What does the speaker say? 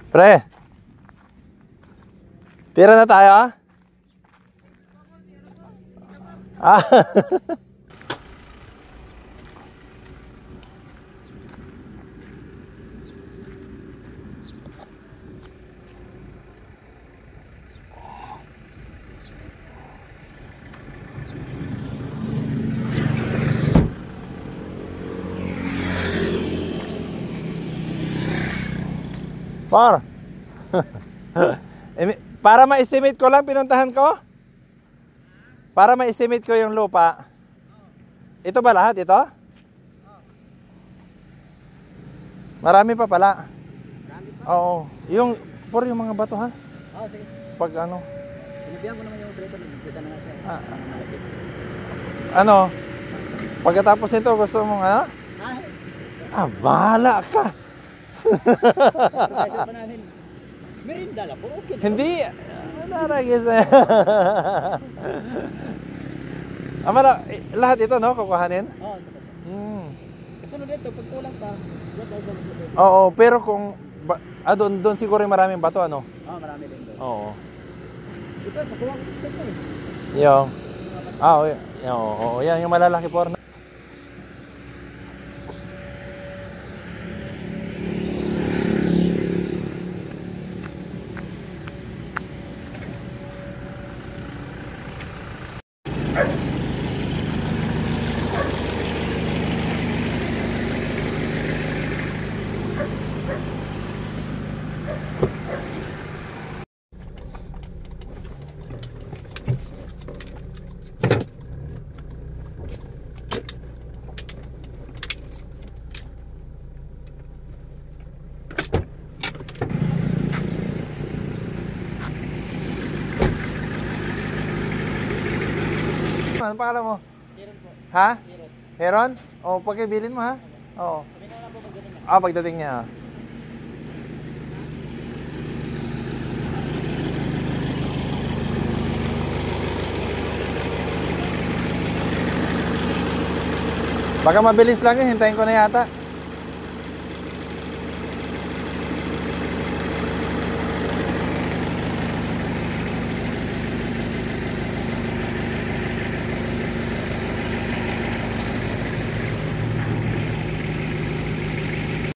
Pre, tira na tayo ah? Ah. Par. Para ma-estimate ko lang pinuntahan ko. Para ma-estimate ko yung lupa. Ito ba lahat ito? Marami pa pala. Marami pa? Oo. Yung mga bato ha. Oo, sige. Pag ano. Binibigyan ko naman yung operator. Nagkita na nga siya. Ano? Pagkatapos nito gusto mong ano? Bahala ka. Professor pa namin. Merinda lang po, okay. Hindi. Naragis na. Lahat ito no, kukuhanin? Oo, kasunod ito, pag kulang pa, yan tayo sa mga. Oo, pero kung doon siguro yung maraming bato ano? Oo, marami din doon. Oo. Ito, pakuha ko gusto ko eh. Yung oo, yan yung malalaki po. Ano pangalan mo? Heron po. Ha? Heron. Heron? O, pagkibilin mo ha? Oo. Kami na lang po pagdating na. Pagdating niya. Baka mabilis lang yun, hintayin ko na yata.